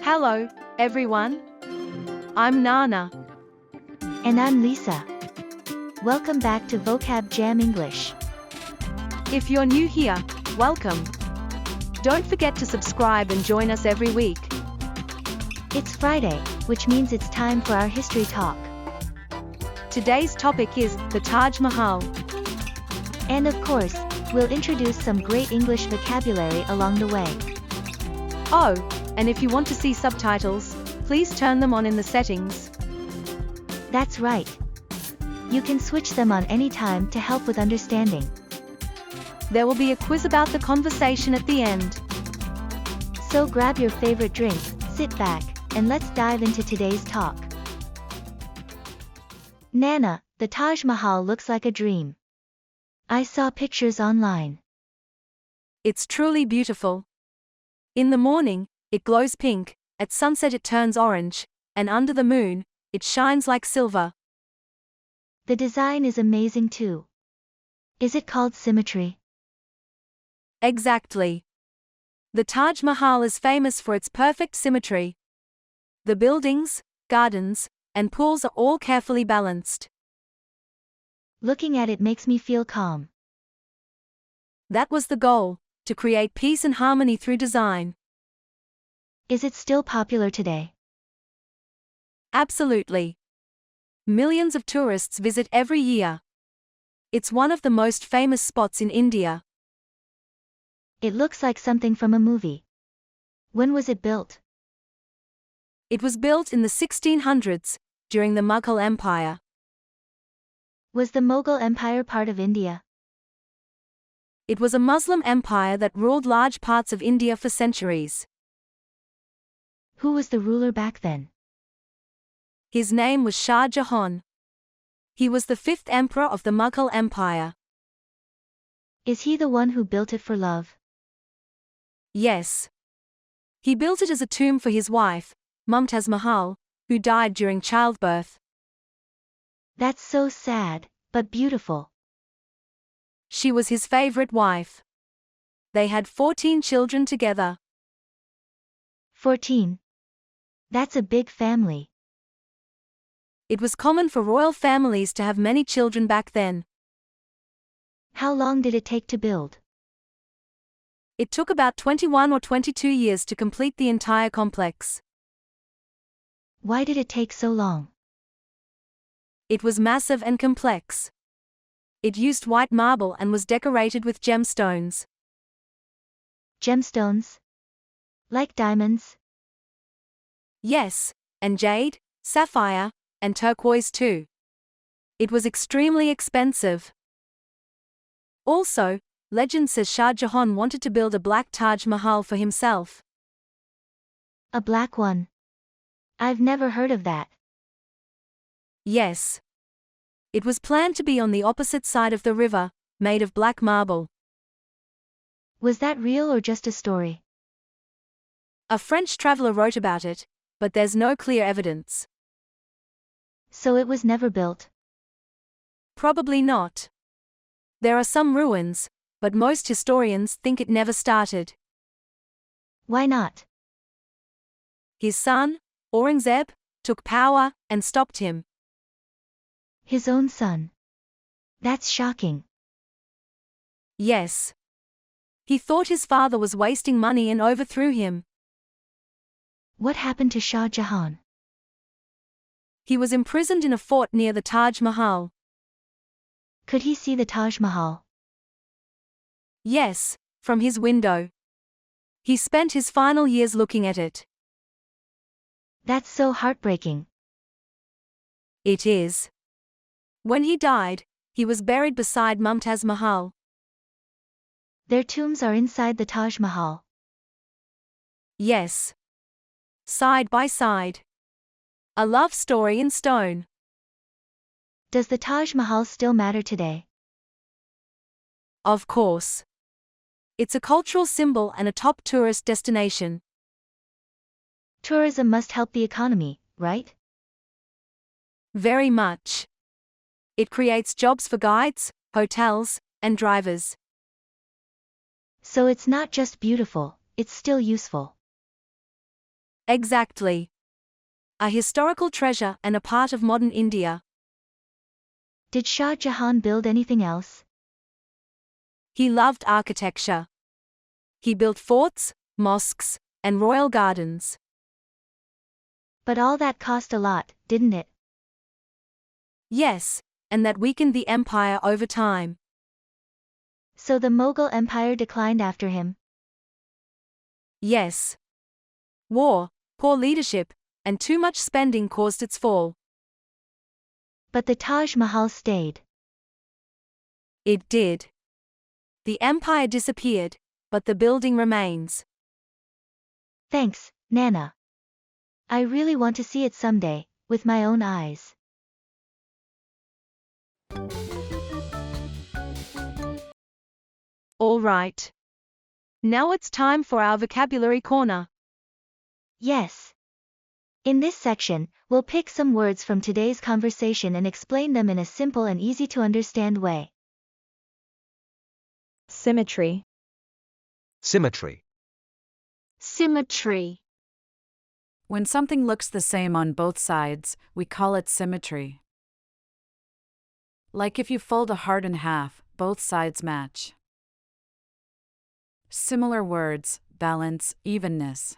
Hello, everyone. I'm Nana. And I'm Lisa. Welcome back to VocabJamEnglish. If you're new here, welcome. Don't forget to subscribe and join us every week. It's Friday, which means it's time for our history talk. Today's topic is the Taj Mahal. And of course, we'll introduce some great English vocabulary along the way. Oh, and if you want to see subtitles, please turn them on in the settings. That's right. You can switch them on anytime to help with understanding. There will be a quiz about the conversation at the end. So grab your favorite drink, sit back, and let's dive into today's talk. Nana, the Taj Mahal looks like a dream. I saw pictures online. It's truly beautiful. In the morning, it glows pink, at sunset it turns orange, and under the moon, it shines like silver. The design is amazing too. Is it called symmetry? Exactly. The Taj Mahal is famous for its perfect symmetry. The buildings, gardens, and pools are all carefully balanced. Looking at it makes me feel calm. That was the goal, to create peace and harmony through design. Is it still popular today? Absolutely. Millions of tourists visit every year. It's one of the most famous spots in India. It looks like something from a movie. When was it built? It was built in the 1600s, during the Mughal Empire. Was the Mughal Empire part of India? It was a Muslim empire that ruled large parts of India for centuries. Who was the ruler back then? His name was Shah Jahan. He was the fifth emperor of the Mughal Empire. Is he the one who built it for love? Yes. He built it as a tomb for his wife, Mumtaz Mahal, who died during childbirth. That's so sad, but beautiful. She was his favorite wife. They had 14 children together. 14. That's a big family. It was common for royal families to have many children back then. How long did it take to build? It took about 21 or 22 years to complete the entire complex. Why did it take so long? It was massive and complex. It used white marble and was decorated with gemstones. Gemstones? Like diamonds? Yes, and jade, sapphire, and turquoise too. It was extremely expensive. Also, legend says Shah Jahan wanted to build a Black Taj Mahal for himself. A black one? I've never heard of that. Yes. It was planned to be on the opposite side of the river, made of black marble. Was that real or just a story? A French traveler wrote about it, but there's no clear evidence. So it was never built? Probably not. There are some ruins, but most historians think it never started. Why not? His son, Aurangzeb, took power and stopped him. His own son. That's shocking. Yes. He thought his father was wasting money and overthrew him. What happened to Shah Jahan? He was imprisoned in a fort near the Taj Mahal. Could he see the Taj Mahal? Yes, from his window. He spent his final years looking at it. That's so heartbreaking. It is. When he died, he was buried beside Mumtaz Mahal. Their tombs are inside the Taj Mahal. Yes. Side by side. A love story in stone. Does the Taj Mahal still matter today? Of course. It's a cultural symbol and a top tourist destination. Tourism must help the economy, right? Very much. It creates jobs for guides, hotels, and drivers. So it's not just beautiful, it's still useful. Exactly. A historical treasure and a part of modern India. Did Shah Jahan build anything else? He loved architecture. He built forts, mosques, and royal gardens. But all that cost a lot, didn't it? Yes, and that weakened the empire over time. So the Mughal Empire declined after him. Yes. War, poor leadership, and too much spending caused its fall. But the Taj Mahal stayed. It did. The empire disappeared, but the building remains. Thanks, Nana. I really want to see it someday, with my own eyes. All right. Now it's time for our vocabulary corner. Yes. In this section, we'll pick some words from today's conversation and explain them in a simple and easy to understand way. Symmetry. Symmetry. Symmetry. When something looks the same on both sides, we call it symmetry. Like if you fold a heart in half, both sides match. Similar words: balance, evenness.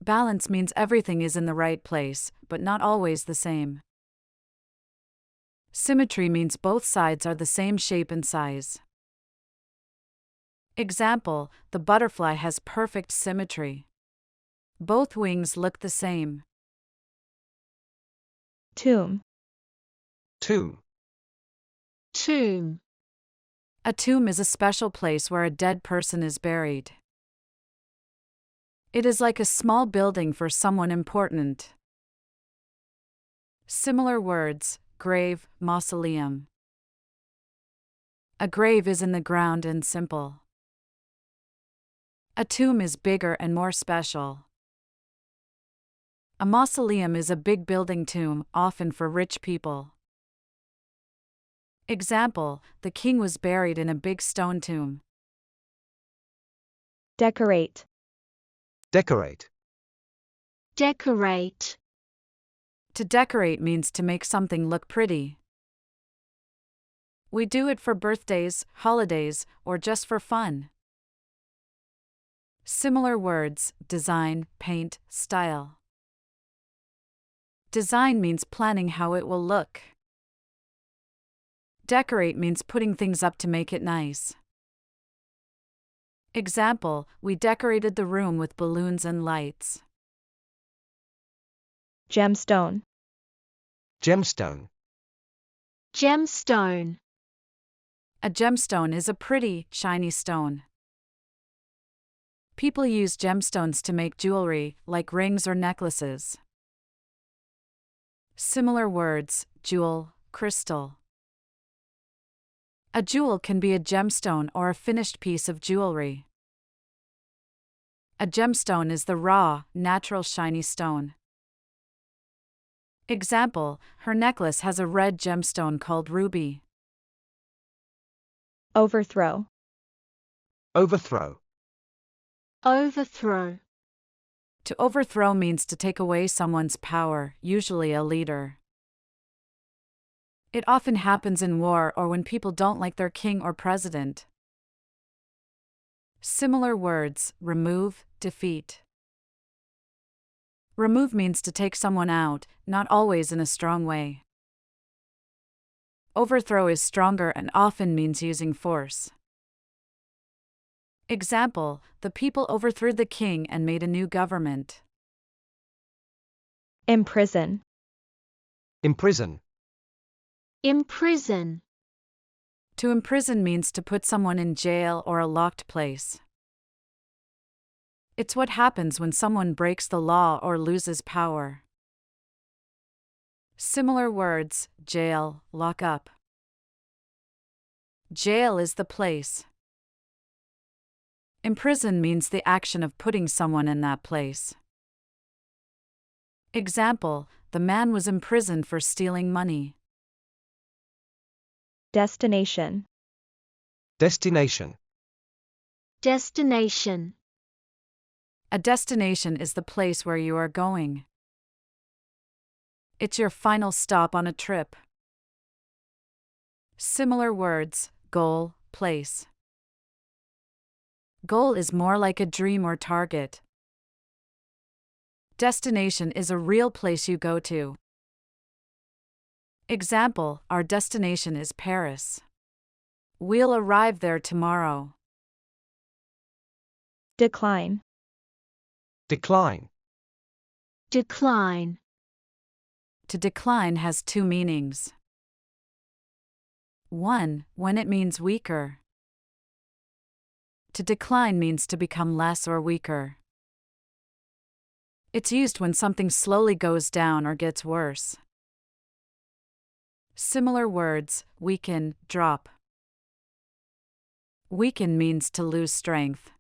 Balance means everything is in the right place, but not always the same. Symmetry means both sides are the same shape and size. Example: the butterfly has perfect symmetry. Both wings look the same. Tomb. Tomb. Tomb. A tomb is a special place where a dead person is buried. It is like a small building for someone important. Similar words: grave, mausoleum. A grave is in the ground and simple. A tomb is bigger and more special. A mausoleum is a big building tomb, often for rich people. Example: the king was buried in a big stone tomb. Decorate. Decorate. Decorate. To decorate means to make something look pretty. We do it for birthdays, holidays, or just for fun. Similar words: design, paint, style. Design means planning how it will look. Decorate means putting things up to make it nice. Example: we decorated the room with balloons and lights. Gemstone. Gemstone. Gemstone. A gemstone is a pretty, shiny stone. People use gemstones to make jewelry, like rings or necklaces. Similar words: jewel, crystal. A jewel can be a gemstone or a finished piece of jewelry. A gemstone is the raw, natural shiny stone. Example: her necklace has a red gemstone called ruby. Overthrow. Overthrow. Overthrow. To overthrow means to take away someone's power, usually a leader. It often happens in war or when people don't like their king or president. Similar words: remove, defeat. Remove means to take someone out, not always in a strong way. Overthrow is stronger and often means using force. Example: the people overthrew the king and made a new government. Imprison. Imprison. Imprison. To imprison means to put someone in jail or a locked place. It's what happens when someone breaks the law or loses power. Similar words: jail, lock up. Jail is the place. Imprison means the action of putting someone in that place. Example: the man was imprisoned for stealing money. Destination. Destination. Destination. A destination is the place where you are going. It's your final stop on a trip. Similar words: goal, place. Goal is more like a dream or target. Destination is a real place you go to. Example: our destination is Paris. We'll arrive there tomorrow. Decline. Decline. Decline. To decline has two meanings. 1. When it means weaker. To decline means to become less or weaker. It's used when something slowly goes down or gets worse. Similar words: weaken, drop. Weaken means to lose strength.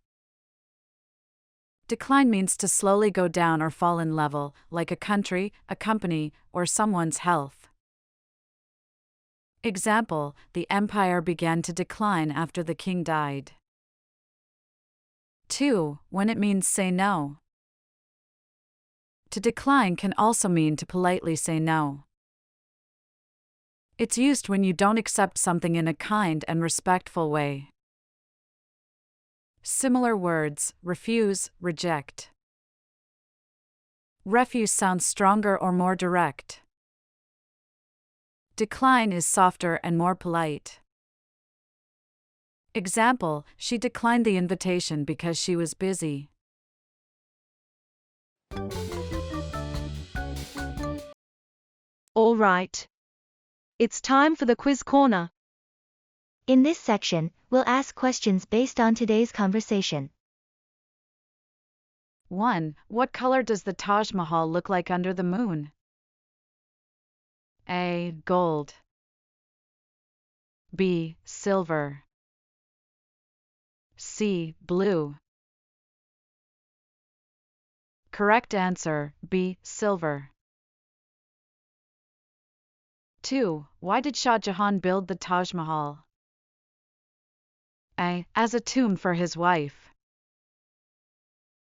Decline means to slowly go down or fall in level, like a country, a company, or someone's health. Example: the empire began to decline after the king died. 2. When it means say no. To decline can also mean to politely say no. It's used when you don't accept something in a kind and respectful way. Similar words: refuse, reject. Refuse sounds stronger or more direct. Decline is softer and more polite. Example: she declined the invitation because she was busy. All right. It's time for the quiz corner. In this section, we'll ask questions based on today's conversation. 1. What color does the Taj Mahal look like under the moon? A. Gold. B. Silver. C. Blue. Correct answer: B. Silver. 2. Why did Shah Jahan build the Taj Mahal? A. As a tomb for his wife.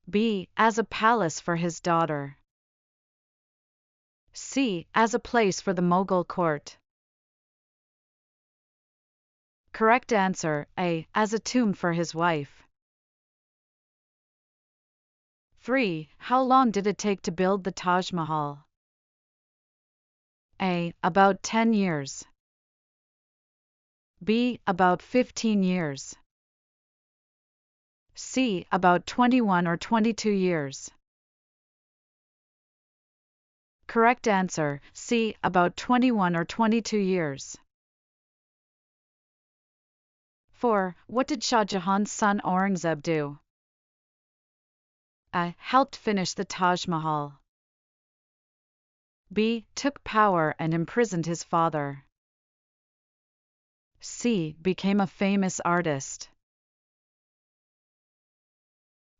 B. As a palace for his daughter. C. As a place for the Mughal court. Correct answer: A. As a tomb for his wife. 3. How long did it take to build the Taj Mahal? A. About 10 years. B. About 15 years. C. About 21 or 22 years. Correct answer: C. About 21 or 22 years. 4. What did Shah Jahan's son Aurangzeb do? A. Helped finish the Taj Mahal. B. Took power and imprisoned his father. C. Became a famous artist.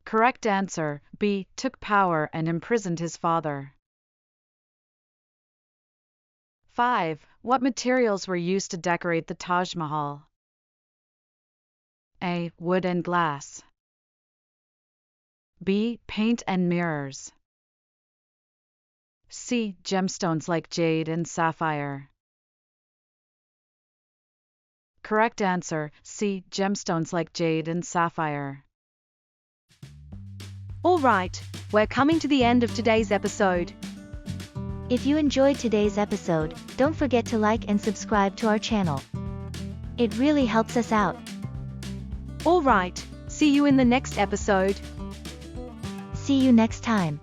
Correct answer: B. Took power and imprisoned his father. 5. What materials were used to decorate the Taj Mahal? A. Wood and glass. B. Paint and mirrors. C. Gemstones like jade and sapphire. Correct answer: C. Gemstones like jade and sapphire. All right, we're coming to the end of today's episode. If you enjoyed today's episode, don't forget to like and subscribe to our channel. It really helps us out. All right, see you in the next episode. See you next time.